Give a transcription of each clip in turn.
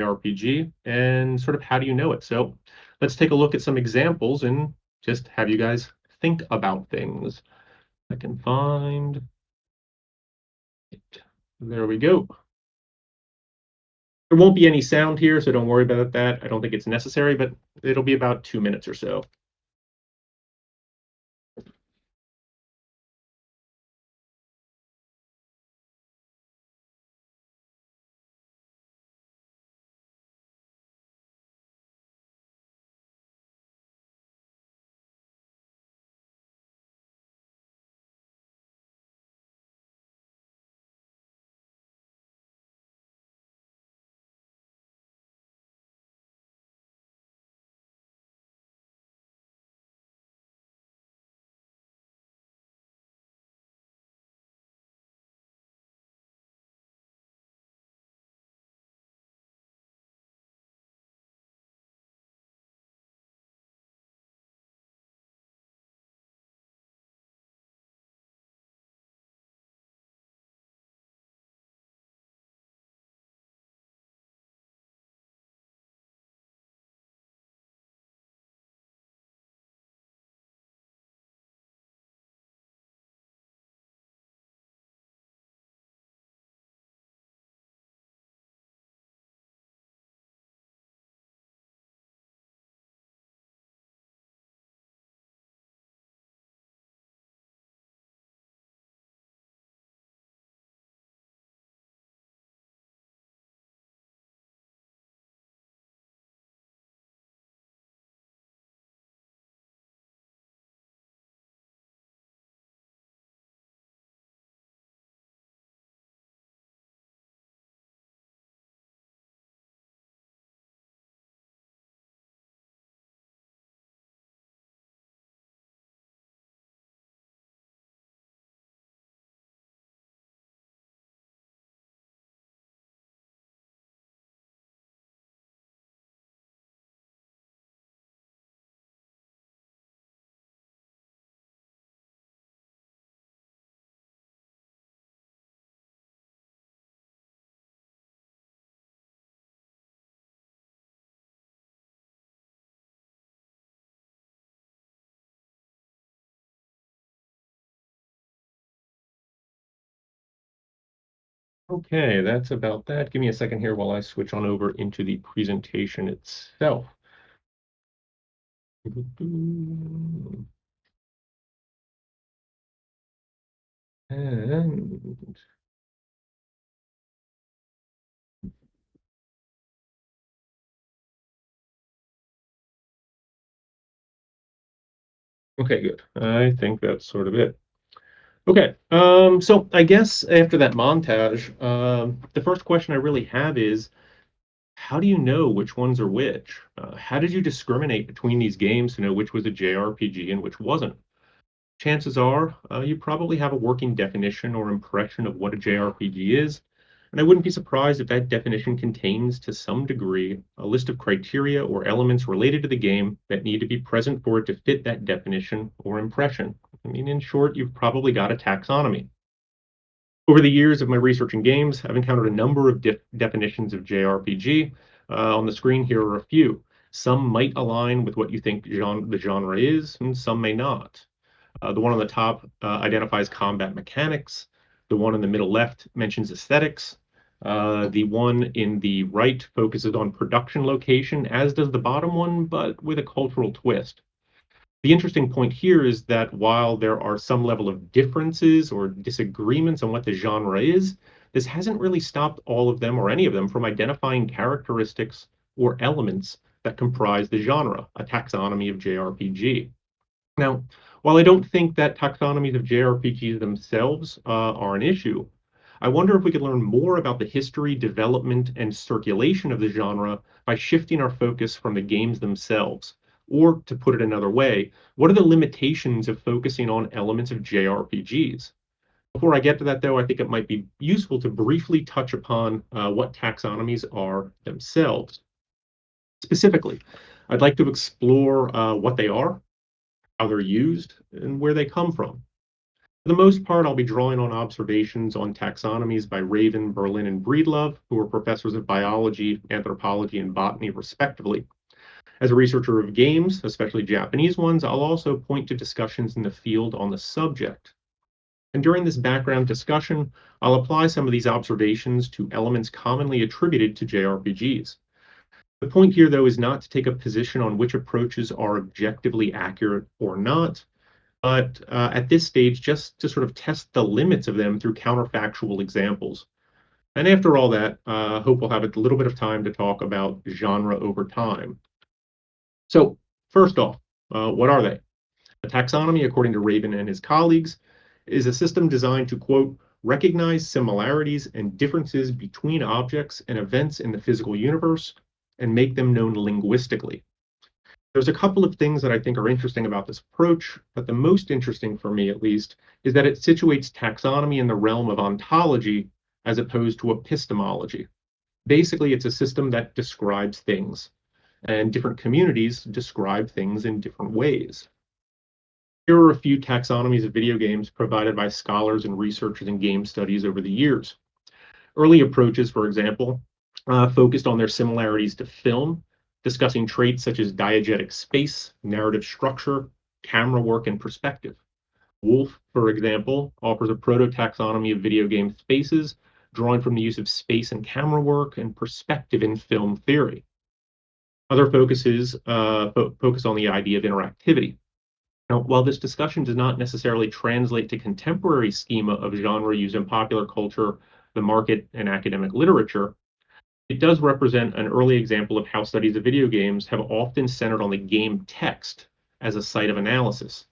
RPG and sort of how do you know it? So let's take a look at some examples and just have you guys think about things. I can find it. There we go. There won't be any sound here, so don't worry about that. I don't think it's necessary, but it'll be about 2 minutes or so. Okay, that's about that. Give me a second here while I switch on over into the presentation itself. And okay, good. I think that's sort of it. Okay, so I guess after that montage, the first question I really have is, how do you know which ones are which? How did you discriminate between these games to know which was a JRPG and which wasn't? Chances are you probably have a working definition or impression of what a JRPG is, and I wouldn't be surprised if that definition contains, to some degree, a list of criteria or elements related to the game that need to be present for it to fit that definition or impression. I mean, in short, you've probably got a taxonomy. Over the years of my research in games, I've encountered a number of definitions of JRPG. On the screen here are a few. Some might align with what you think the genre is, and some may not. The one on the top identifies combat mechanics. The one in the middle left mentions aesthetics. The one in the right focuses on production location, as does the bottom one, but with a cultural twist. The interesting point here is that while there are some level of differences or disagreements on what the genre is, this hasn't really stopped all of them or any of them from identifying characteristics or elements that comprise the genre, a taxonomy of JRPG. Now, while I don't think that taxonomies of JRPGs themselves are an issue, I wonder if we could learn more about the history, development, and circulation of the genre by shifting our focus from the games themselves. Or, to put it another way, what are the limitations of focusing on elements of JRPGs? Before I get to that, though, I think it might be useful to briefly touch upon what taxonomies are themselves. Specifically, I'd like to explore what they are, how they're used, and where they come from. For the most part, I'll be drawing on observations on taxonomies by Raven, Berlin, and Breedlove, who are professors of biology, anthropology, and botany, respectively. As a researcher of games, especially Japanese ones, I'll also point to discussions in the field on the subject. And during this background discussion, I'll apply some of these observations to elements commonly attributed to JRPGs. The point here, though, is not to take a position on which approaches are objectively accurate or not, but at this stage, just to sort of test the limits of them through counterfactual examples. And after all that, I hope we'll have a little bit of time to talk about genre over time. So, first off, what are they? A taxonomy, according to Raven and his colleagues, is a system designed to, quote, recognize similarities and differences between objects and events in the physical universe and make them known linguistically. There's a couple of things that I think are interesting about this approach, but the most interesting for me, at least, is that it situates taxonomy in the realm of ontology as opposed to epistemology. Basically, it's a system that describes things, and different communities describe things in different ways. Here are a few taxonomies of video games provided by scholars and researchers in game studies over the years. Early approaches, for example, focused on their similarities to film, discussing traits such as diegetic space, narrative structure, camera work, and perspective. Wolf, for example, offers a proto-taxonomy of video game spaces, drawing from the use of space and camera work and perspective in film theory. Other focuses focus on the idea of interactivity. Now, while this discussion does not necessarily translate to contemporary schema of genre used in popular culture, the market, and academic literature, it does represent an early example of how studies of video games have often centered on the game text as a site of analysis.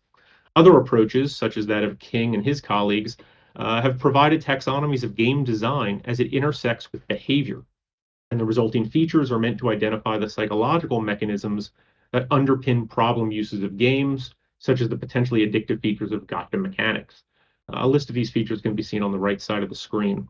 Other approaches, such as that of King and his colleagues, have provided taxonomies of game design as it intersects with behavior, and the resulting features are meant to identify the psychological mechanisms that underpin problem uses of games, such as the potentially addictive features of gotcha mechanics. A list of these features can be seen on the right side of the screen.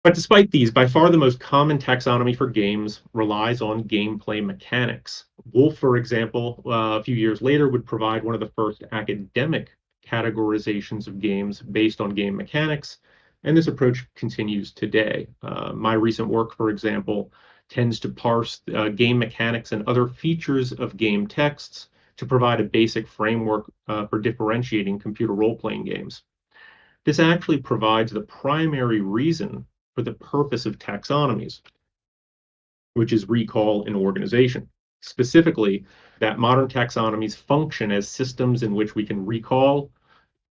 But despite these, by far the most common taxonomy for games relies on gameplay mechanics. Wolf, for example, a few years later would provide one of the first academic categorizations of games based on game mechanics, and this approach continues today. My recent work, for example, tends to parse game mechanics and other features of game texts to provide a basic framework for differentiating computer role-playing games. This actually provides the primary reason for the purpose of taxonomies, which is recall and organization. Specifically, that modern taxonomies function as systems in which we can recall,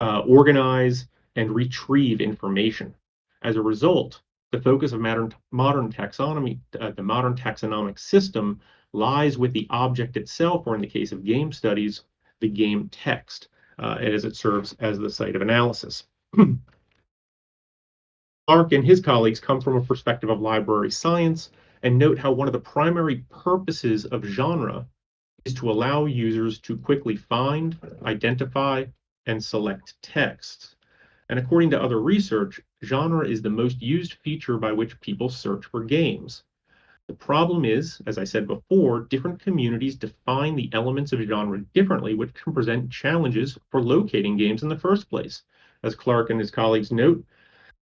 organize, and retrieve information. As a result, the focus of modern taxonomy, the modern taxonomic system, lies with the object itself, or in the case of game studies, the game text, as it serves as the site of analysis. Clark and his colleagues come from a perspective of library science and note how one of the primary purposes of genre is to allow users to quickly find, identify, and select text. And according to other research, genre is the most used feature by which people search for games. The problem is, as I said before, different communities define the elements of genre differently, which can present challenges for locating games in the first place. As Clark and his colleagues note,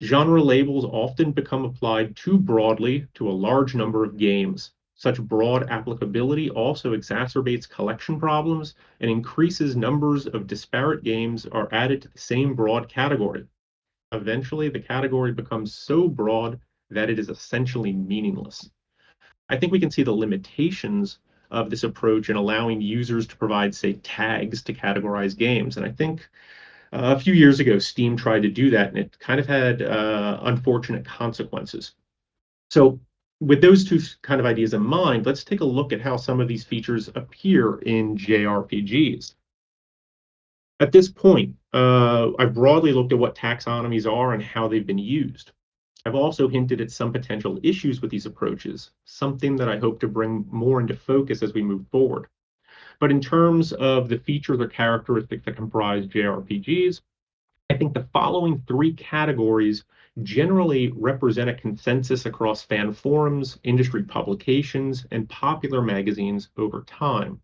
genre labels often become applied too broadly to a large number of games. Such broad applicability also exacerbates collection problems and increases numbers of disparate games are added to the same broad category. Eventually, the category becomes so broad that it is essentially meaningless. I think we can see the limitations of this approach in allowing users to provide, say, tags to categorize games. And I think a few years ago, Steam tried to do that, and it kind of had unfortunate consequences. So, with those two kind of ideas in mind, let's take a look at how some of these features appear in JRPGs. At this point, I've broadly looked at what taxonomies are and how they've been used. I've also hinted at some potential issues with these approaches, something that I hope to bring more into focus as we move forward. But in terms of the features or characteristics that comprise JRPGs, I think the following three categories generally represent a consensus across fan forums, industry publications, and popular magazines over time.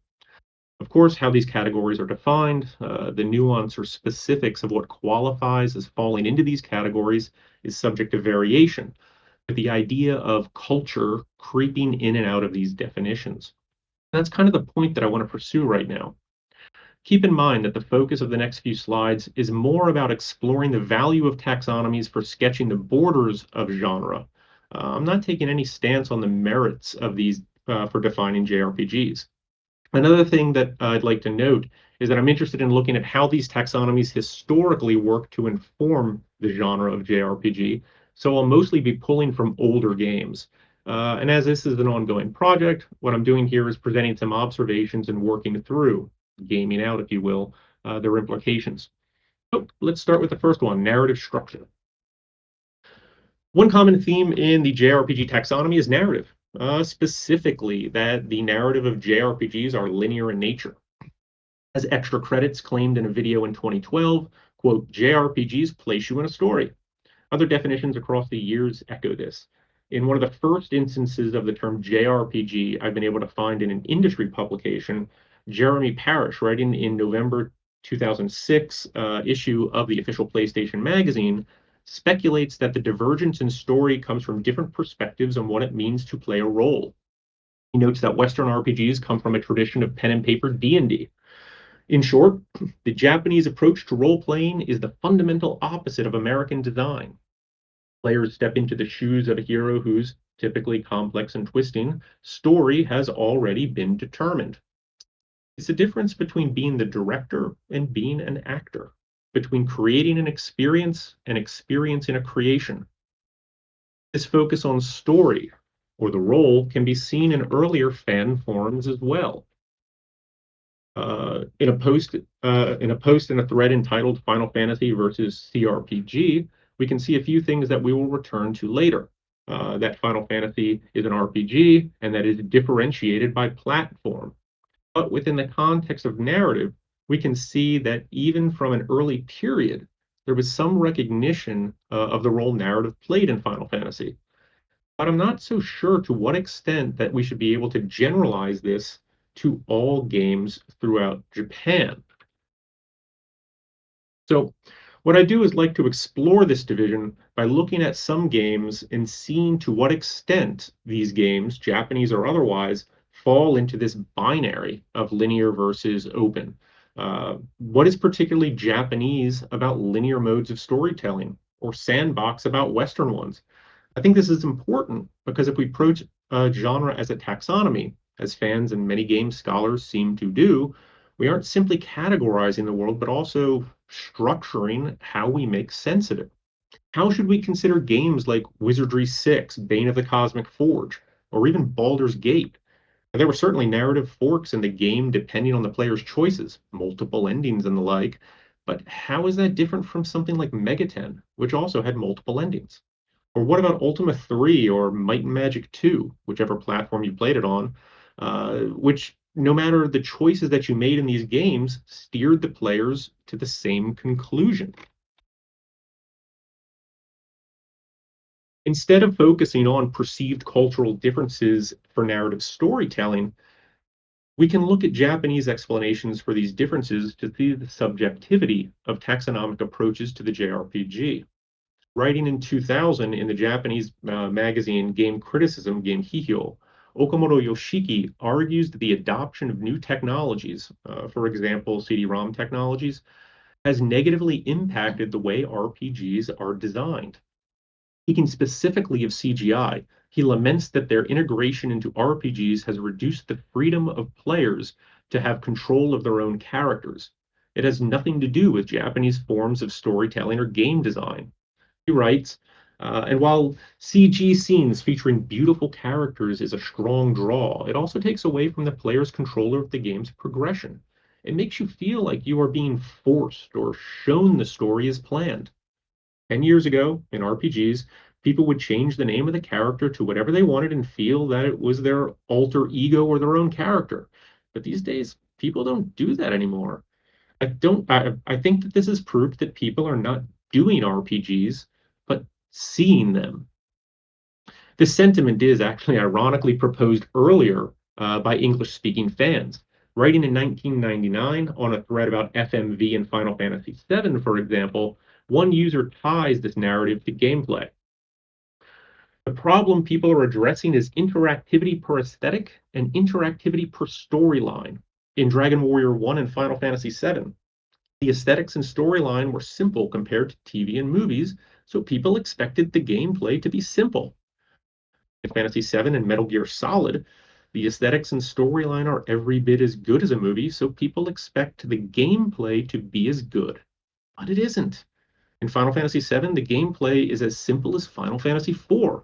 Of course, how these categories are defined, the nuance or specifics of what qualifies as falling into these categories is subject to variation, with the idea of culture creeping in and out of these definitions. That's kind of the point that I want to pursue right now. Keep in mind that the focus of the next few slides is more about exploring the value of taxonomies for sketching the borders of genre. I'm not taking any stance on the merits of these for defining JRPGs. Another thing that I'd like to note is that I'm interested in looking at how these taxonomies historically work to inform the genre of JRPG. So I'll mostly be pulling from older games. And as this is an ongoing project, what I'm doing here is presenting some observations and working through, gaming out, if you will, their implications. So let's start with the first one, narrative structure. One common theme in the JRPG taxonomy is narrative, specifically that the narrative of JRPGs are linear in nature. As extra credits claimed in a video in 2012, quote, JRPGs place you in a story. Other definitions across the years echo this. In one of the first instances of the term JRPG I've been able to find in an industry publication, Jeremy Parish, writing in November 2006 issue of the official PlayStation magazine, speculates that the divergence in story comes from different perspectives on what it means to play a role. He notes that Western RPGs come from a tradition of pen and paper D&D. In short, the Japanese approach to role playing is the fundamental opposite of American design. Players step into the shoes of a hero whose, typically complex and twisting, story has already been determined. It's the difference between being the director and being an actor, between creating an experience and experiencing a creation. This focus on story or the role can be seen in earlier fan forms as well. In a post in a thread entitled Final Fantasy versus CRPG, we can see a few things that we will return to later. That Final Fantasy is an RPG and that is differentiated by platform. But within the context of narrative, we can see that even from an early period, there was some recognition of the role narrative played in Final Fantasy. But I'm not so sure to what extent that we should be able to generalize this to all games throughout Japan. So, what I do is like to explore this division by looking at some games and seeing to what extent these games, Japanese or otherwise, fall into this binary of linear versus open. What is particularly Japanese about linear modes of storytelling or sandbox about Western ones? I think this is important because if we approach a genre as a taxonomy, as fans and many game scholars seem to do, we aren't simply categorizing the world, but also structuring how we make sense of it. How should we consider games like Wizardry 6, Bane of the Cosmic Forge, or even Baldur's Gate? There were certainly narrative forks in the game depending on the player's choices, multiple endings and the like, but how is that different from something like Megaten, which also had multiple endings? Or what about Ultima 3 or Might and Magic 2, whichever platform you played it on, which no matter the choices that you made in these games, steered the players to the same conclusion. Instead of focusing on perceived cultural differences for narrative storytelling, we can look at Japanese explanations for these differences to see the subjectivity of taxonomic approaches to the JRPG. Writing in 2000 in the Japanese magazine Game Criticism, Game Hihyo, Okamoto Yoshiki argues that the adoption of new technologies, for example, CD-ROM technologies, has negatively impacted the way RPGs are designed. Speaking specifically of CGI, he laments that their integration into RPGs has reduced the freedom of players to have control of their own characters. It has nothing to do with Japanese forms of storytelling or game design. He writes, and while CG scenes featuring beautiful characters is a strong draw, it also takes away from the player's control of the game's progression. It makes you feel like you are being forced or shown the story as planned. 10 years ago, in RPGs, people would change the name of the character to whatever they wanted and feel that it was their alter ego or their own character. But these days, people don't do that anymore. I think that this is proof that people are not doing RPGs, but seeing them. This sentiment is actually ironically proposed earlier by English speaking fans. Writing in 1999 on a thread about FMV and Final Fantasy VII, for example, one user ties this narrative to gameplay. The problem people are addressing is interactivity per aesthetic and interactivity per storyline. In Dragon Warrior 1 and Final Fantasy VII, the aesthetics and storyline were simple compared to TV and movies, so people expected the gameplay to be simple. In Fantasy VII and Metal Gear Solid, the aesthetics and storyline are every bit as good as a movie, so people expect the gameplay to be as good. But it isn't. In Final Fantasy VII, the gameplay is as simple as Final Fantasy IV.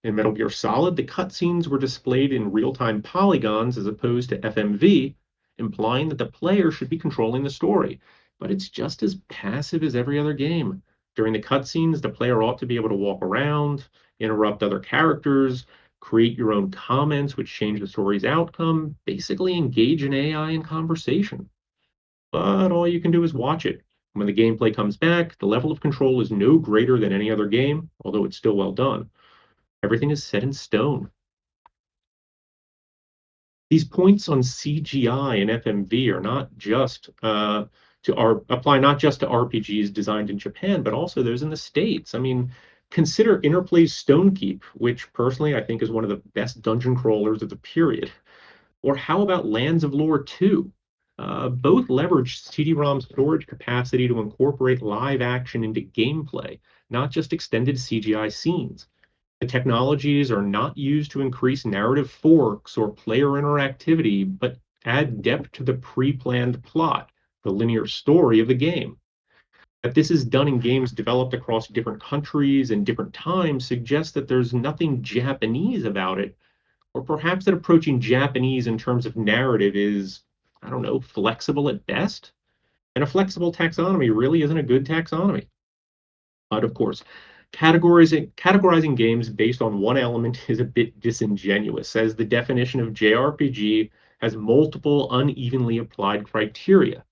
In Metal Gear Solid, the cutscenes were displayed in real-time polygons as opposed to FMV, implying that the player should be controlling the story. But it's just as passive as every other game. During the cutscenes, the player ought to be able to walk around, interrupt other characters, create your own comments which change the story's outcome, basically engage an AI in conversation. But all you can do is watch it. When the gameplay comes back, the level of control is no greater than any other game, although it's still well done. Everything is set in stone. These points on CGI and FMV are not just apply not just to RPGs designed in Japan, but also those in the States. I mean, consider Interplay's Stonekeep, which personally I think is one of the best dungeon crawlers of the period. Or how about Lands of Lore 2? Both leverage CD-ROM storage capacity to incorporate live action into gameplay, not just extended CGI scenes. The technologies are not used to increase narrative forks or player interactivity, but add depth to the pre-planned plot, the linear story of the game. That this is done in games developed across different countries and different times suggests that there's nothing Japanese about it, or perhaps that approaching Japanese in terms of narrative is, I don't know, flexible at best. And a flexible taxonomy really isn't a good taxonomy. But of course, categorizing games based on one element is a bit disingenuous, as the definition of JRPG has multiple unevenly applied criteria,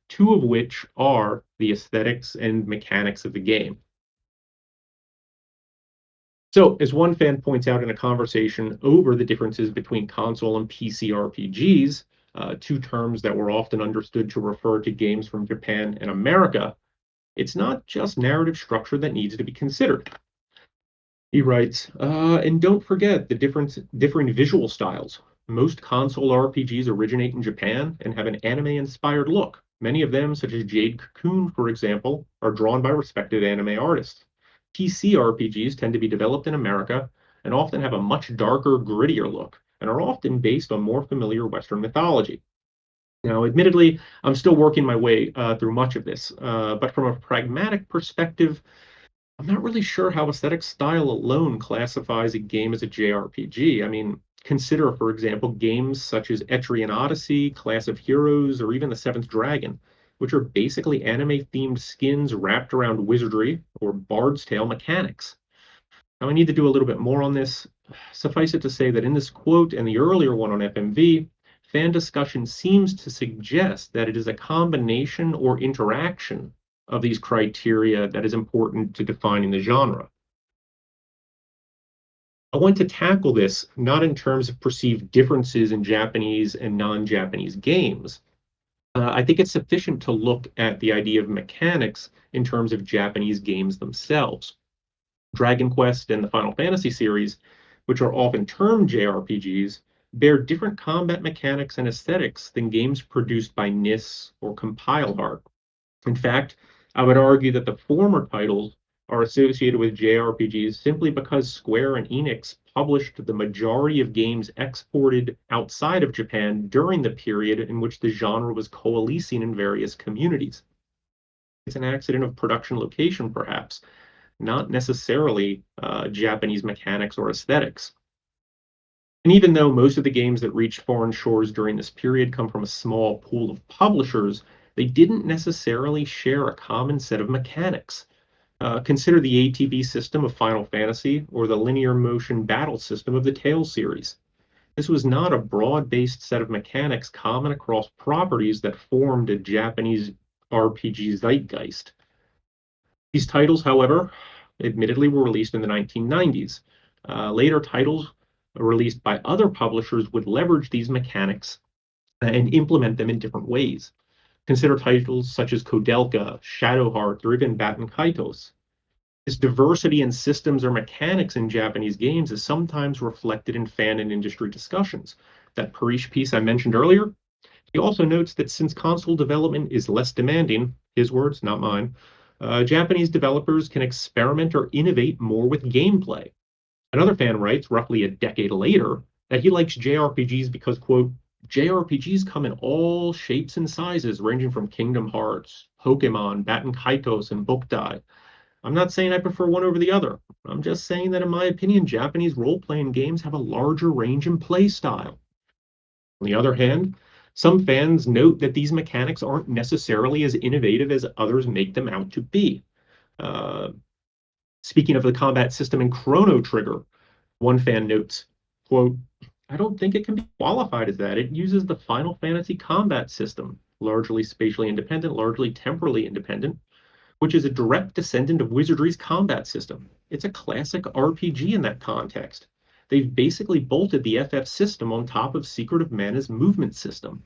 two of which are the aesthetics and mechanics of the game. So, as one fan points out in a conversation over the differences between console and PC RPGs, two terms that were often understood to refer to games from Japan and America, it's not just narrative structure that needs to be considered. He writes, and don't forget the differing visual styles. Most console RPGs originate in Japan and have an anime-inspired look. Many of them, such as Jade Cocoon, for example, are drawn by respected anime artists. PC RPGs tend to be developed in America and often have a much darker, grittier look, and are often based on more familiar Western mythology. Now, admittedly, I'm still working my way through much of this, but from a pragmatic perspective, I'm not really sure how aesthetic style alone classifies a game as a JRPG. I mean, consider, for example, games such as Etrian Odyssey, Class of Heroes, or even The Seventh Dragon, which are basically anime-themed skins wrapped around wizardry or Bard's Tale mechanics. Now, I need to do a little bit more on this. Suffice it to say that in this quote and the earlier one on FMV, fan discussion seems to suggest that it is a combination or interaction of these criteria that is important to defining the genre. I want to tackle this not in terms of perceived differences in Japanese and non-Japanese games. I think it's sufficient to look at the idea of mechanics in terms of Japanese games themselves. Dragon Quest and the Final Fantasy series, which are often termed JRPGs, bear different combat mechanics and aesthetics than games produced by NIS or Compile Heart. In fact, I would argue that the former titles are associated with JRPGs simply because Square and Enix published the majority of games exported outside of Japan during the period in which the genre was coalescing in various communities. It's an accident of production location, perhaps, not necessarily Japanese mechanics or aesthetics. And even though most of the games that reached foreign shores during this period come from a small pool of publishers, they didn't necessarily share a common set of mechanics. Consider the ATB system of Final Fantasy or the linear motion battle system of the Tales series. This was not a broad-based set of mechanics common across properties that formed a Japanese RPG zeitgeist. These titles, however, admittedly were released in the 1990s. Later titles released by other publishers would leverage these mechanics and implement them in different ways. Consider titles such as Kodelka, Shadowheart, or even Baten Kaitos. This diversity in systems or mechanics in Japanese games is sometimes reflected in fan and industry discussions. That Parish piece I mentioned earlier, he also notes that since console development is less demanding, his words, not mine, Japanese developers can experiment or innovate more with gameplay. Another fan writes, roughly a decade later, that he likes JRPGs because, quote, JRPGs come in all shapes and sizes, ranging from Kingdom Hearts, Pokemon, Baten Kaitos, and Boktai. I'm not saying I prefer one over the other. I'm just saying that, in my opinion, Japanese role playing games have a larger range in play style. On the other hand, some fans note that these mechanics aren't necessarily as innovative as others make them out to be. Uh, Speaking of the combat system in Chrono Trigger, one fan notes, quote, I don't think it can be qualified as that. It uses the Final Fantasy combat system, largely spatially independent, largely temporally independent, which is a direct descendant of Wizardry's combat system. It's a classic RPG in that context. They've basically bolted the FF system on top of Secret of Mana's movement system.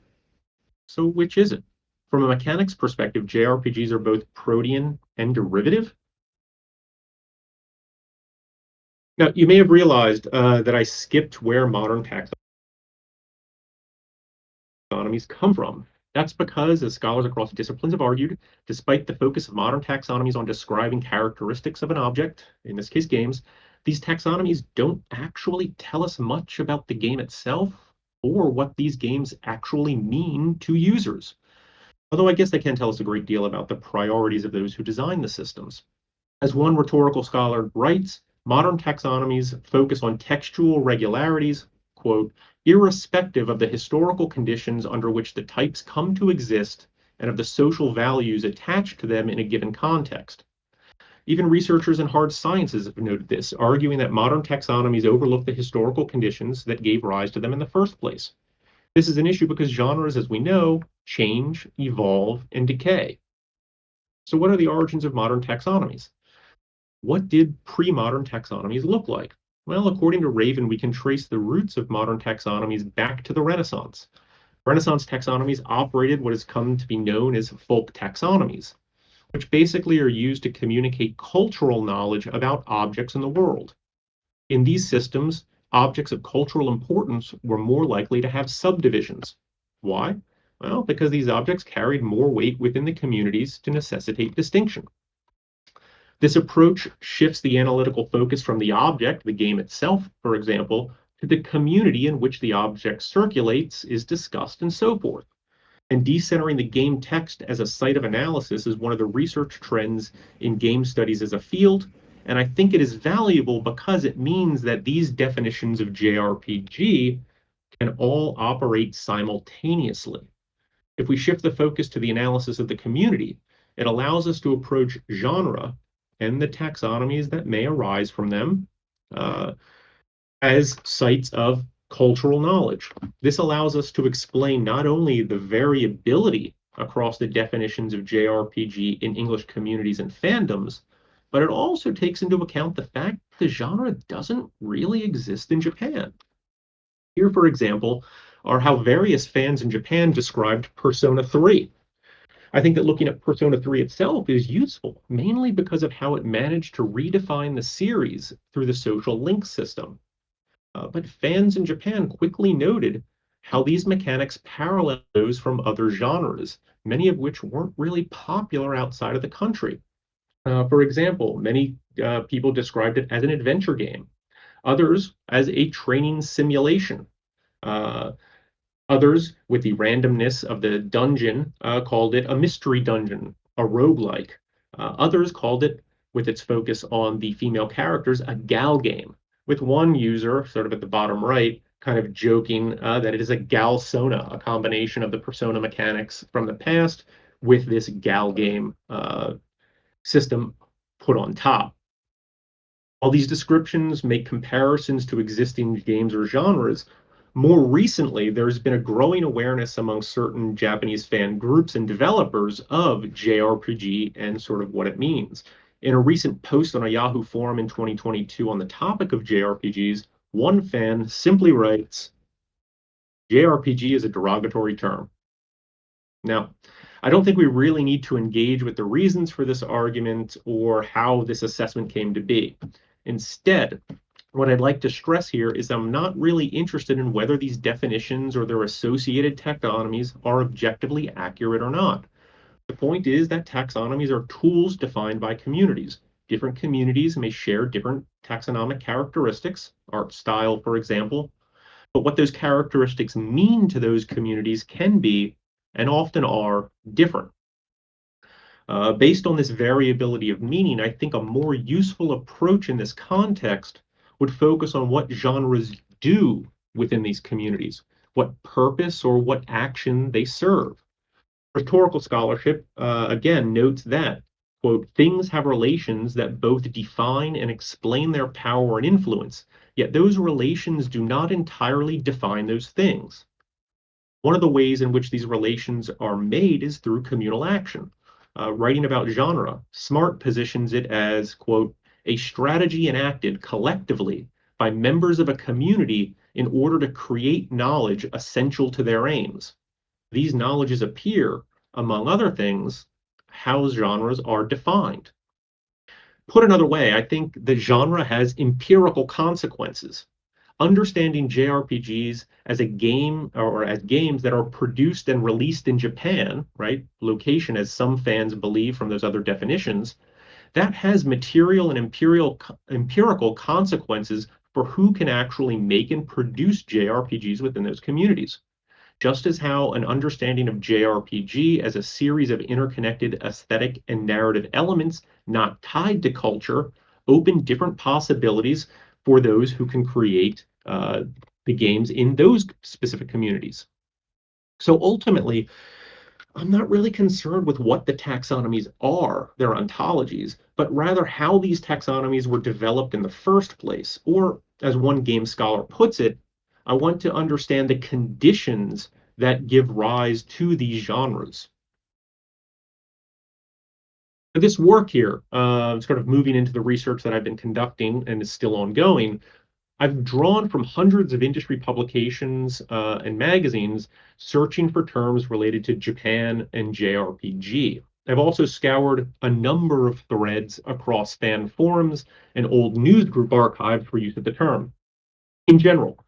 So which is it? From a mechanics perspective, JRPGs are both protean and derivative. Now, you may have realized that I skipped where modern taxonomies come from. That's because, as scholars across disciplines have argued, despite the focus of modern taxonomies on describing characteristics of an object, in this case games, these taxonomies don't actually tell us much about the game itself or what these games actually mean to users. Although I guess they can tell us a great deal about the priorities of those who design the systems. As one rhetorical scholar writes, modern taxonomies focus on textual regularities, quote, irrespective of the historical conditions under which the types come to exist and of the social values attached to them in a given context. Even researchers in hard sciences have noted this, arguing that modern taxonomies overlook the historical conditions that gave rise to them in the first place. This is an issue because genres, as we know, change, evolve, and decay. So, what are the origins of modern taxonomies? What did pre-modern taxonomies look like? Well, according to Raven, we can trace the roots of modern taxonomies back to the Renaissance. Renaissance taxonomies operated what has come to be known as folk taxonomies, which basically are used to communicate cultural knowledge about objects in the world. In these systems, objects of cultural importance were more likely to have subdivisions. Why? Well, because these objects carried more weight within the communities to necessitate distinction. This approach shifts the analytical focus from the object, the game itself, for example, to the community in which the object circulates, is discussed, and so forth. And decentering the game text as a site of analysis is one of the research trends in game studies as a field, and I think it is valuable because it means that these definitions of JRPG can all operate simultaneously. If we shift the focus to the analysis of the community, it allows us to approach genre and the taxonomies that may arise from them uh, as sites of cultural knowledge. This allows us to explain not only the variability across the definitions of JRPG in English communities and fandoms, but it also takes into account the fact that the genre doesn't really exist in Japan. Here, for example, are how various fans in Japan described Persona 3. I think that looking at Persona 3 itself is useful, mainly because of how it managed to redefine the series through the social link system. But fans in Japan quickly noted how these mechanics parallel those from other genres, many of which weren't really popular outside of the country. For example, many people described it as an adventure game, others as a training simulation. Uh, Others, with the randomness of the dungeon, called it a mystery dungeon, a roguelike. Others called it, with its focus on the female characters, a gal game, with one user, sort of at the bottom right, kind of joking that it is a gal sona, a combination of the persona mechanics from the past with this gal game system put on top. While these descriptions make comparisons to existing games or genres, more recently there's been a growing awareness among certain Japanese fan groups and developers of JRPG and sort of what it means. In a recent post on a Yahoo forum in 2022 on the topic of JRPGs, one fan simply writes, JRPG is a derogatory term. Now, I don't think we really need to engage with the reasons for this argument or how this assessment came to be. Instead, what I'd like to stress here is I'm not really interested in whether these definitions or their associated taxonomies are objectively accurate or not. The point is that taxonomies are tools defined by communities. Different communities may share different taxonomic characteristics, art style, for example, but what those characteristics mean to those communities can be, and often are, different. Based on this variability of meaning, I think a more useful approach in this context would focus on what genres do within these communities, what purpose or what action they serve. Rhetorical scholarship, again, notes that, quote, things have relations that both define and explain their power and influence, yet those relations do not entirely define those things. One of the ways in which these relations are made is through communal action. Writing about genre, Smart positions it as, quote, a strategy enacted collectively by members of a community in order to create knowledge essential to their aims. These knowledges appear, among other things, how genres are defined. Put another way, I think the genre has empirical consequences. Understanding JRPGs as a game or as games that are produced and released in Japan, right? Location, as some fans believe from those other definitions, that has material and empirical consequences for who can actually make and produce JRPGs within those communities. Just as how an understanding of JRPG as a series of interconnected aesthetic and narrative elements not tied to culture open different possibilities for those who can create the games in those specific communities. So ultimately, I'm not really concerned with what the taxonomies are, their ontologies, but rather how these taxonomies were developed in the first place. Or, as one game scholar puts it, I want to understand the conditions that give rise to these genres. This work here, sort of moving into the research that I've been conducting and is still ongoing, I've drawn from hundreds of industry publications and magazines searching for terms related to Japan and JRPG. I've also scoured a number of threads across fan forums and old newsgroup archives for use of the term. In general,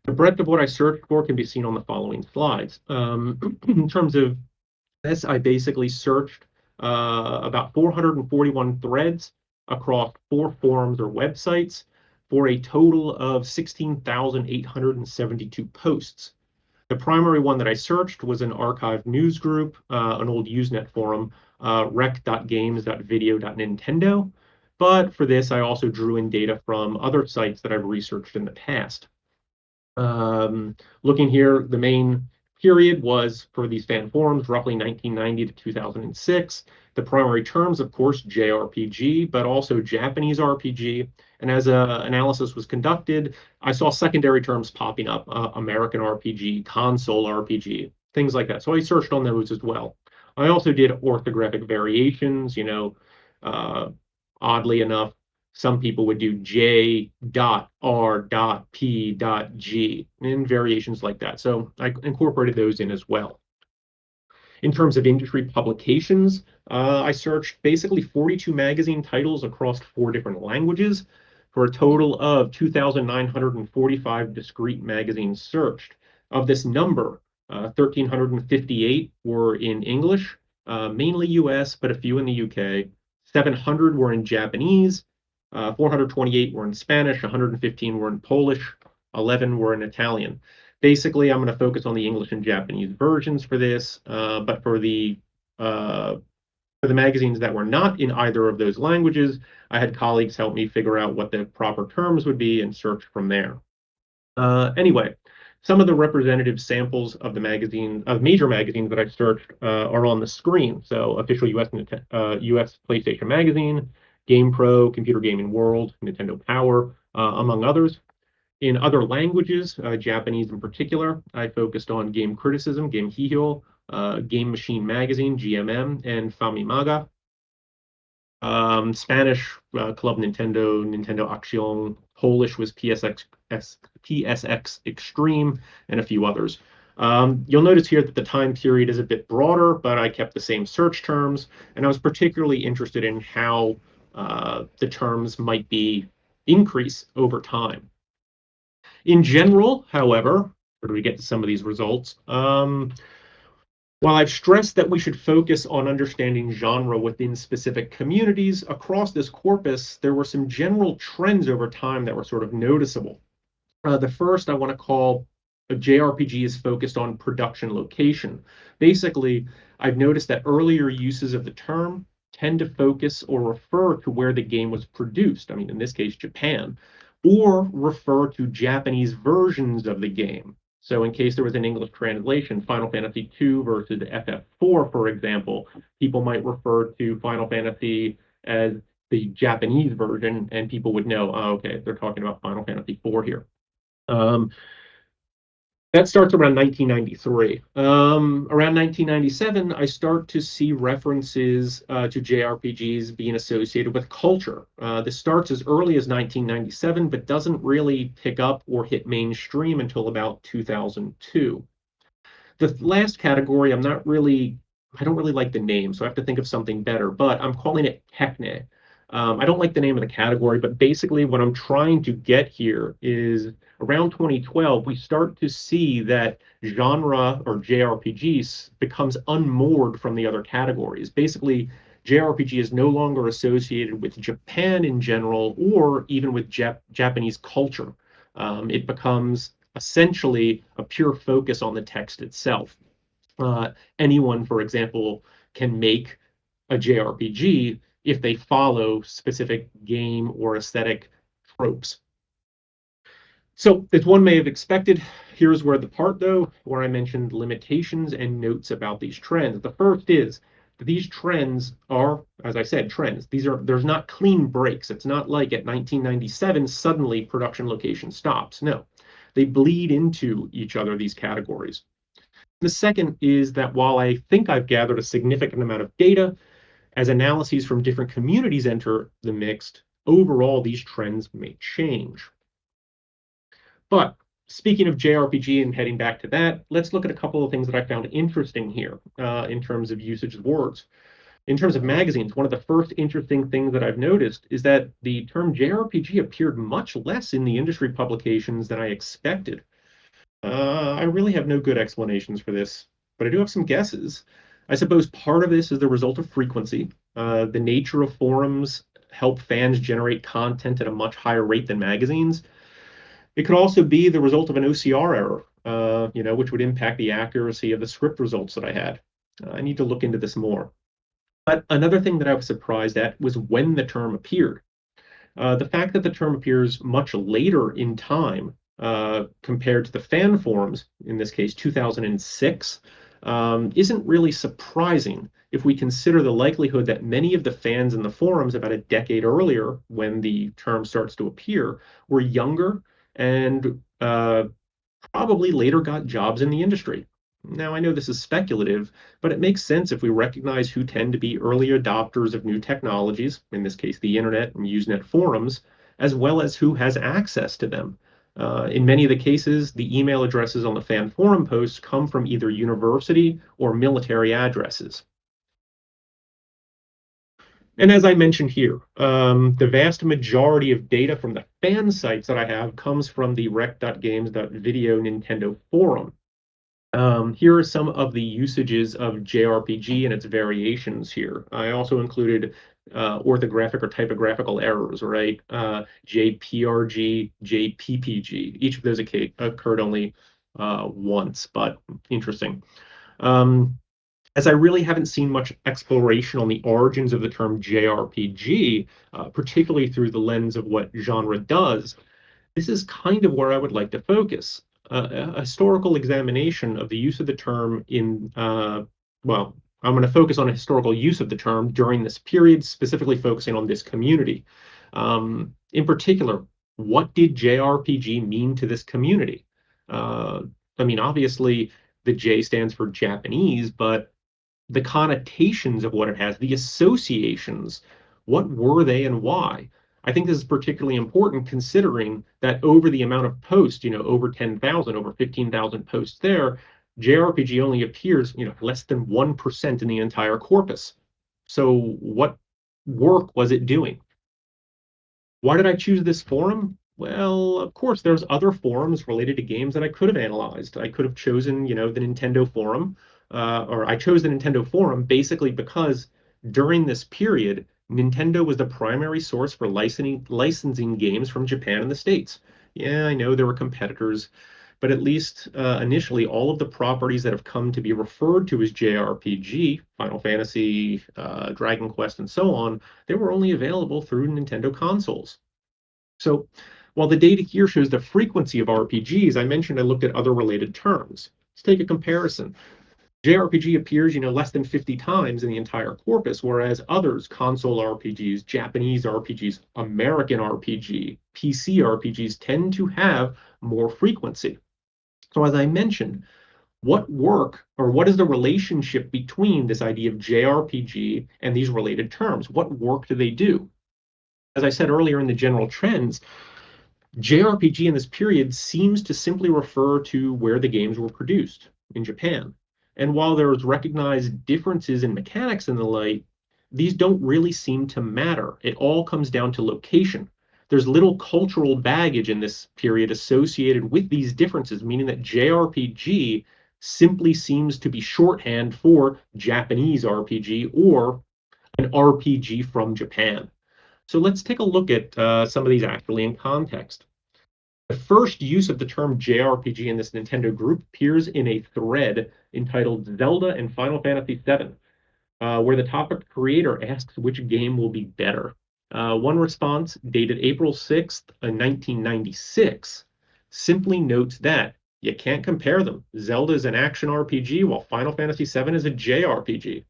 the breadth of what I searched for can be seen on the following slides. In terms of this, I basically searched about 441 threads across 4 forums or websites for a total of 16,872 posts. The primary one that I searched was an archived news group, an old Usenet forum, rec.games.video.nintendo. But for this, I also drew in data from other sites that I've researched in the past. Looking here, the main period was for these fan forums, roughly 1990 to 2006. The primary terms, of course, JRPG, but also Japanese RPG. And as analysis was conducted, I saw secondary terms popping up, American RPG, console RPG, things like that. So I searched on those as well. I also did orthographic variations, oddly enough, some people would do J.R.P.G and variations like that. So I incorporated those in as well. In terms of industry publications, I searched basically 42 magazine titles across 4 different languages for a total of 2,945 discrete magazines searched. Of this number, 1,358 were in English, mainly US, but a few in the UK. 700 were in Japanese, 428 were in Spanish, 115 were in Polish, 11 were in Italian. Basically, I'm going to focus on the English and Japanese versions for this, but for the magazines that were not in either of those languages, I had colleagues help me figure out what the proper terms would be and search from there. Anyway, some of the representative samples of the major magazines that I searched are on the screen. So official US PlayStation Magazine, GamePro, Computer Gaming World, Nintendo Power, among others. In other languages, Japanese in particular, I focused on Game Criticism, Game Hihyo, Game Machine Magazine, GMM, and Famimaga. Spanish, Club Nintendo, Nintendo Acción. Polish was PSX Extreme, and a few others. You'll notice here that the time period is a bit broader, but I kept the same search terms, and I was particularly interested in how the terms might be increase over time. In general, however, where do we get to some of these results? While I've stressed that we should focus on understanding genre within specific communities, across this corpus, there were some general trends over time that were sort of noticeable. The first I want to call a JRPG is focused on production location. Basically, I've noticed that earlier uses of the term tend to focus or refer to where the game was produced. I mean, in this case, Japan, or refer to Japanese versions of the game. So in case there was an English translation, Final Fantasy II versus FF4, for example, people might refer to Final Fantasy as the Japanese version, and people would know, oh, okay, they're talking about Final Fantasy IV here. Um, that starts around 1993. Around 1997, I start to see references to JRPGs being associated with culture. This starts as early as 1997, but doesn't really pick up or hit mainstream until about 2002. The last category, I don't really like the name, so I have to think of something better, but I'm calling it Techne. I don't like the name of the category, but basically what I'm trying to get here is around 2012, we start to see that genre or JRPGs becomes unmoored from the other categories. Basically, JRPG is no longer associated with Japan in general or even with Japanese culture. It becomes essentially a pure focus on the text itself. Anyone, for example, can make a JRPG if they follow specific game or aesthetic tropes. So, as one may have expected, here's where the part, though, where I mentioned limitations and notes about these trends. The first is that these trends are, as I said, trends. There's not clean breaks. It's not like at 1997 suddenly production location stops. No, they bleed into each other, these categories. The second is that while I think I've gathered a significant amount of data, as analyses from different communities enter the mix, overall these trends may change. But speaking of JRPG and heading back to that, let's look at a couple of things that I found interesting here in terms of usage of words. In terms of magazines, one of the first interesting things that I've noticed is that the term JRPG appeared much less in the industry publications than I expected. I really have no good explanations for this, but I do have some guesses. I suppose part of this is the result of frequency. The nature of forums help fans generate content at a much higher rate than magazines. It could also be the result of an OCR error, which would impact the accuracy of the script results that I had. I need to look into this more. But another thing that I was surprised at was when the term appeared. The fact that the term appears much later in time compared to the fan forums, in this case 2006, isn't really surprising if we consider the likelihood that many of the fans in the forums about a decade earlier, when the term starts to appear, were younger and probably later got jobs in the industry. Now, I know this is speculative, but it makes sense if we recognize who tend to be early adopters of new technologies, in this case, the internet and Usenet forums, as well as who has access to them. In many of the cases, the email addresses on the fan forum posts come from either university or military addresses. And as I mentioned here, the vast majority of data from the fan sites that I have comes from the rec.games.video Nintendo forum. Here are some of the usages of JRPG and its variations here. I also included orthographic or typographical errors, right? JPRG, JPPG. Each of those occurred only once, but interesting. As I really haven't seen much exploration on the origins of the term JRPG, particularly through the lens of what genre does, this is kind of where I would like to focus. A historical examination of the use of the term well, I'm going to focus on a historical use of the term during this period, specifically focusing on this community. In particular, what did JRPG mean to this community? I mean, obviously, the J stands for Japanese, but the connotations of what it has, the associations, what were they and why? I think this is particularly important considering that over the amount of posts, over 10,000, over 15,000 posts there, JRPG only appears, less than 1% in the entire corpus. So what work was it doing? Why did I choose this forum? Well, of course, there's other forums related to games that I could have analyzed. I could have chosen, the Nintendo forum, or I chose the Nintendo forum basically because during this period, Nintendo was the primary source for licensing games from Japan and the States. Yeah, I know there were competitors, but at least initially, all of the properties that have come to be referred to as JRPG, Final Fantasy, Dragon Quest, and so on, they were only available through Nintendo consoles. So while the data here shows the frequency of RPGs, I mentioned I looked at other related terms. Let's take a comparison. JRPG appears, less than 50 times in the entire corpus, whereas others, console RPGs, Japanese RPGs, American RPG, PC RPGs, tend to have more frequency. So as I mentioned, what is the relationship between this idea of JRPG and these related terms? What work do they do? As I said earlier in the general trends, JRPG in this period seems to simply refer to where the games were produced in Japan. And while there's recognized differences in mechanics and the like, these don't really seem to matter. It all comes down to location. There's little cultural baggage in this period associated with these differences, meaning that JRPG simply seems to be shorthand for Japanese RPG or an RPG from Japan. So let's take a look at some of these actually in context. The first use of the term JRPG in this Nintendo group appears in a thread entitled Zelda and Final Fantasy VII, where the topic creator asks which game will be better. One response, dated April 6th, 1996, simply notes that you can't compare them. Zelda is an action RPG, while Final Fantasy VII is a JRPG.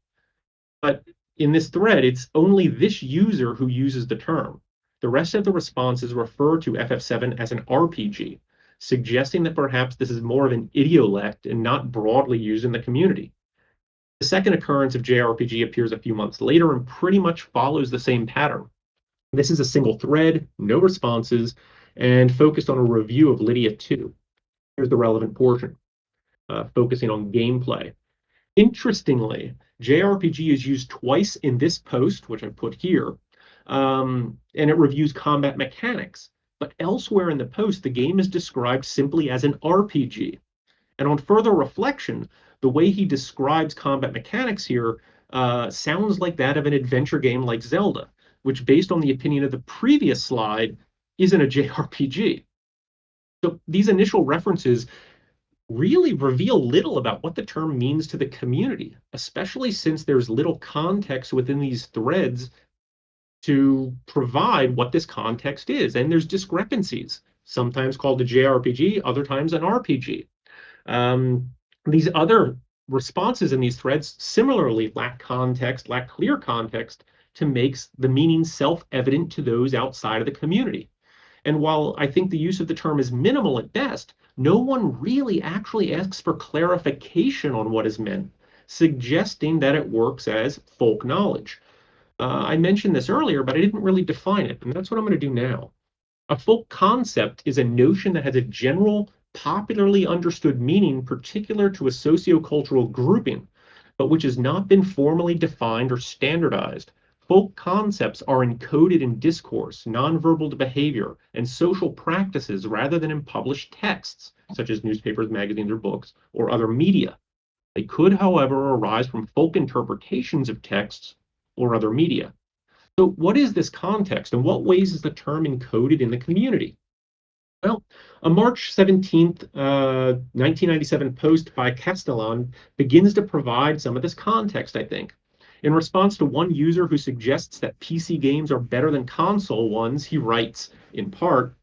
But in this thread, it's only this user who uses the term. The rest of the responses refer to FF7 as an RPG, suggesting that perhaps this is more of an idiolect and not broadly used in the community. The second occurrence of JRPG appears a few months later and pretty much follows the same pattern. This is a single thread, no responses, and focused on a review of Lydia 2. Here's the relevant portion, focusing on gameplay. Interestingly, JRPG is used twice in this post, which I put here, and it reviews combat mechanics. But elsewhere in the post, the game is described simply as an RPG. And on further reflection, the way he describes combat mechanics here sounds like that of an adventure game like Zelda, which, based on the opinion of the previous slide, isn't a JRPG. So these initial references really reveal little about what the term means to the community, especially since there's little context within these threads to provide what this context is. And there's discrepancies, sometimes called a JRPG, other times an RPG. These other responses in these threads similarly lack context, lack clear context to make the meaning self-evident to those outside of the community. And while I think the use of the term is minimal at best, no one really actually asks for clarification on what is meant, suggesting that it works as folk knowledge. I mentioned this earlier, but I didn't really define it, and that's what I'm going to do now. A folk concept is a notion that has a general, popularly understood meaning particular to a sociocultural grouping, but which has not been formally defined or standardized. Folk concepts are encoded in discourse, nonverbal behavior, and social practices rather than in published texts, such as newspapers, magazines, or books, or other media. They could, however, arise from folk interpretations of texts or other media. So what is this context, and what ways is the term encoded in the community? Well, a March 17th, 1997 post by Castellan begins to provide some of this context, I think. In response to one user who suggests that PC games are better than console ones, he writes, in part,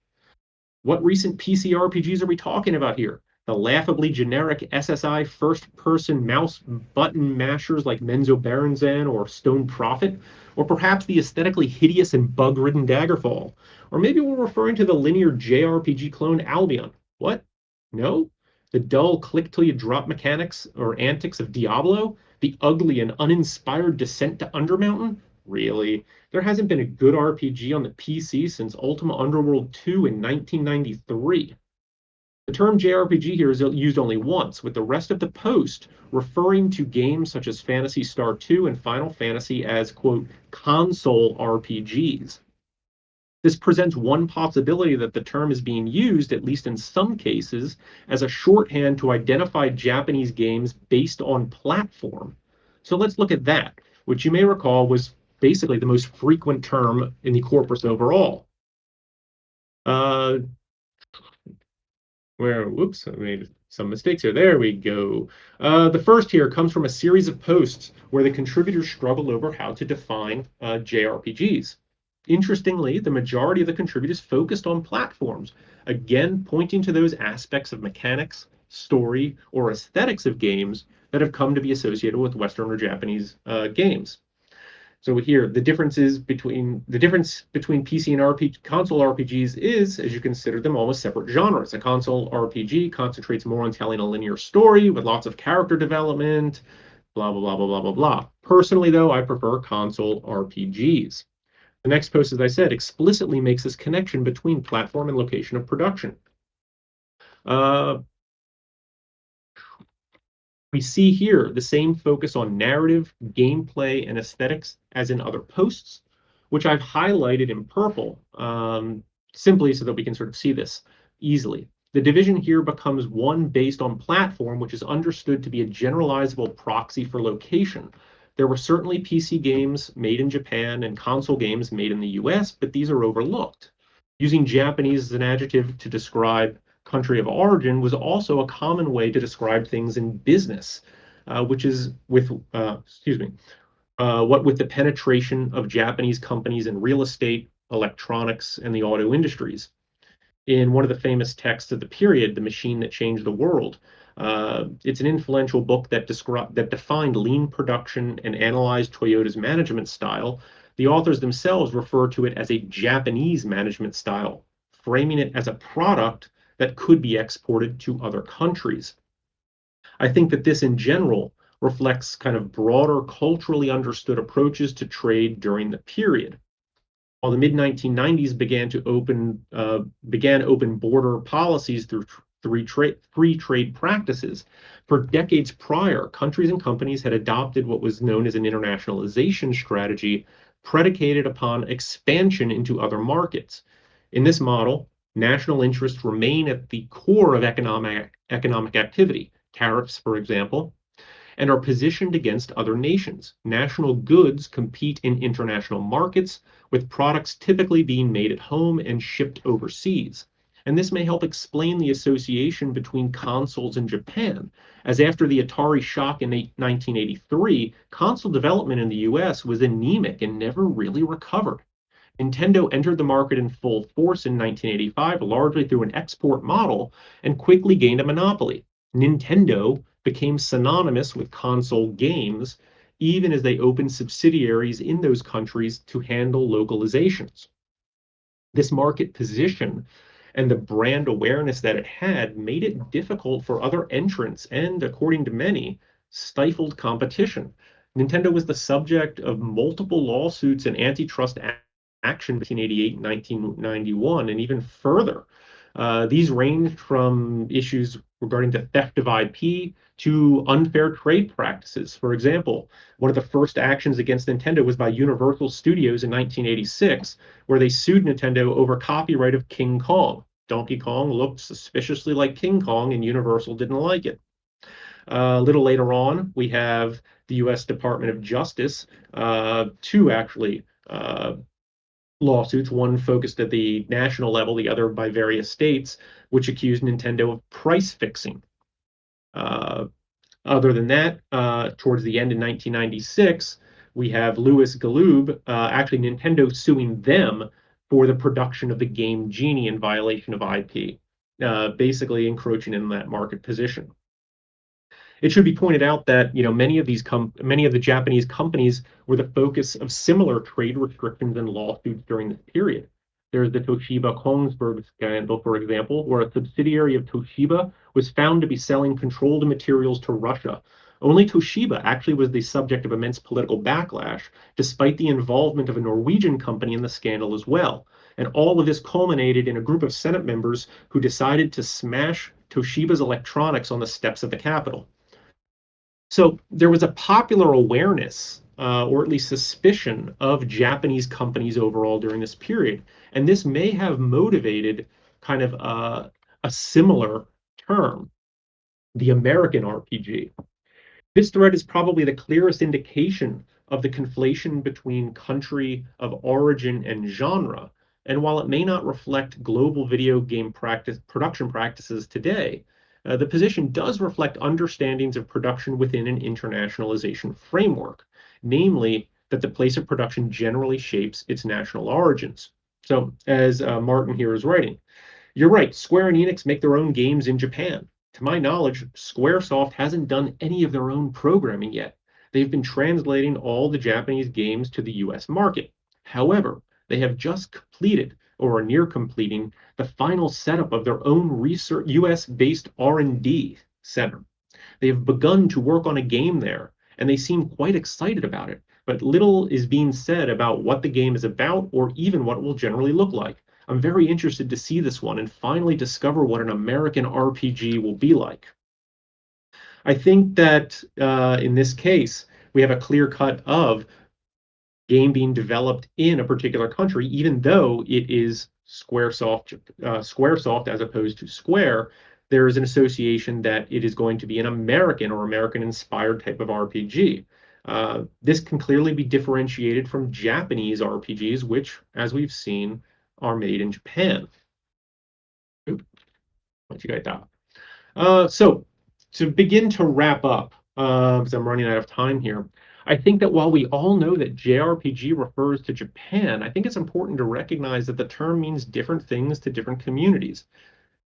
what recent PC RPGs are we talking about here? The laughably generic SSI first-person mouse button mashers like Menzo Berenzan or Stone Prophet? Or perhaps the aesthetically hideous and bug-ridden Daggerfall? Or maybe we're referring to the linear JRPG clone Albion. What? No? The dull click-till-you-drop mechanics or antics of Diablo? The ugly and uninspired descent to Undermountain? Really? There hasn't been a good RPG on the PC since Ultima Underworld 2 in 1993. The term JRPG here is used only once, with the rest of the post referring to games such as Phantasy Star 2 and Final Fantasy as, quote, console RPGs. This presents one possibility that the term is being used, at least in some cases, as a shorthand to identify Japanese games based on platform. So let's look at that, which you may recall was basically the most frequent term in the corpus overall. Uh, whoops, I made some mistakes here. There we go. The first here comes from a series of posts where the contributors struggle over how to define JRPGs. Interestingly, the majority of the contributors focused on platforms, again pointing to those aspects of mechanics, story, or aesthetics of games that have come to be associated with Western or Japanese games. So here, the difference between PC and console RPGs is, as you consider them, almost separate genres. A console RPG concentrates more on telling a linear story with lots of character development, blah blah blah blah blah blah blah. Personally, though, I prefer console RPGs. The next post, as I said, explicitly makes this connection between platform and location of production. Uh, We see here the same focus on narrative, gameplay, and aesthetics as in other posts, which I've highlighted in purple, simply so that we can sort of see this easily. The division here becomes one based on platform, which is understood to be a generalizable proxy for location. There were certainly PC games made in Japan and console games made in the US, but these are overlooked. Using Japanese as an adjective to describe country of origin was also a common way to describe things in business, which is what with the penetration of Japanese companies in real estate, electronics, and the auto industries. In one of the famous texts of the period, The Machine That Changed the World, it's an influential book that defined lean production and analyzed Toyota's management style. The authors themselves refer to it as a Japanese management style, framing it as a product that could be exported to other countries. I think that this in general reflects kind of broader culturally understood approaches to trade during the period. While the mid-1990s began open border policies through free trade practices, for decades prior, countries and companies had adopted what was known as an internationalization strategy predicated upon expansion into other markets. In this model, national interests remain at the core of economic activity, tariffs, for example, and are positioned against other nations. National goods compete in international markets, with products typically being made at home and shipped overseas. And this may help explain the association between consoles and Japan, as after the Atari shock in 1983, console development in the US was anemic and never really recovered. Nintendo entered the market in full force in 1985, largely through an export model, and quickly gained a monopoly. Nintendo became synonymous with console games, even as they opened subsidiaries in those countries to handle localizations. This market position and the brand awareness that it had made it difficult for other entrants and, according to many, stifled competition. Nintendo was the subject of multiple lawsuits and antitrust action between 1988 and 1991, and even further. These ranged from issues regarding the theft of IP to unfair trade practices. For example, one of the first actions against Nintendo was by Universal Studios in 1986, where they sued Nintendo over copyright of King Kong. Donkey Kong looked suspiciously like King Kong, and Universal didn't like it. A little later on, we have the US Department of Justice, two actually lawsuits, one focused at the national level, the other by various states, which accused Nintendo of price fixing. Other than that, towards the end in 1996, we have Louis Galoob, actually Nintendo suing them for the production of the game Genie in violation of IP, basically encroaching in that market position. It should be pointed out that many of the Japanese companies were the focus of similar trade restrictions and lawsuits during this period. There's the Toshiba Kongsberg scandal, for example, where a subsidiary of Toshiba was found to be selling controlled materials to Russia. Only Toshiba actually was the subject of immense political backlash, despite the involvement of a Norwegian company in the scandal as well. And all of this culminated in a group of Senate members who decided to smash Toshiba's electronics on the steps of the Capitol. So there was a popular awareness, or at least suspicion, of Japanese companies overall during this period. And this may have motivated kind of a similar term, the American RPG. This thread is probably the clearest indication of the conflation between country of origin and genre. And while it may not reflect global video game production practices today, the position does reflect understandings of production within an internationalization framework, namely that the place of production generally shapes its national origins. So, as Martin here is writing, you're right, Square and Enix make their own games in Japan. To my knowledge, Squaresoft hasn't done any of their own programming yet. They've been translating all the Japanese games to the US market. However, they have just completed or are near completing the final setup of their own research US-based R&D center. They have begun to work on a game there, and they seem quite excited about it. But little is being said about what the game is about or even what it will generally look like. I'm very interested to see this one and finally discover what an American RPG will be like. I think that in this case, we have a clear cut of game being developed in a particular country, even though it is Squaresoft as opposed to Square. There is an association that it is going to be an American or American-inspired type of RPG. This can clearly be differentiated from Japanese RPGs, which, as we've seen, are made in Japan. Oop, what you got? So to begin to wrap up, because I'm running out of time here, I think that while we all know that JRPG refers to Japan, I think it's important to recognize that the term means different things to different communities.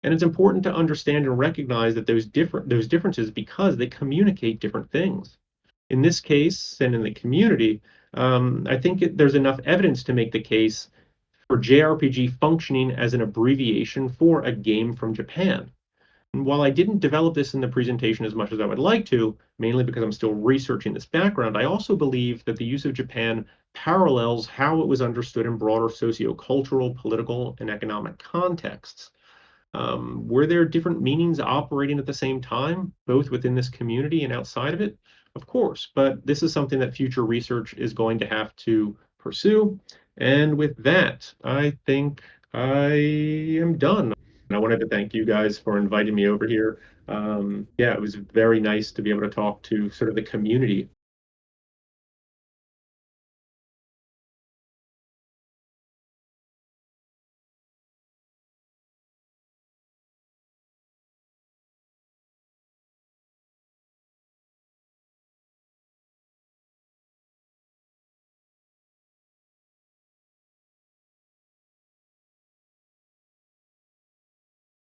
And it's important to understand and recognize that those differences because they communicate different things. In this case, and in the community, I think there's enough evidence to make the case for JRPG functioning as an abbreviation for a game from Japan. And while I didn't develop this in the presentation as much as I would like to, mainly because I'm still researching this background, I also believe that the use of Japan parallels how it was understood in broader sociocultural, political, and economic contexts. Were there different meanings operating at the same time, both within this community and outside of it? Of course, but this is something that future research is going to have to pursue. And with that, I think I am done. And I wanted to thank you guys for inviting me over here. Yeah, it was very nice to be able to talk to sort of the community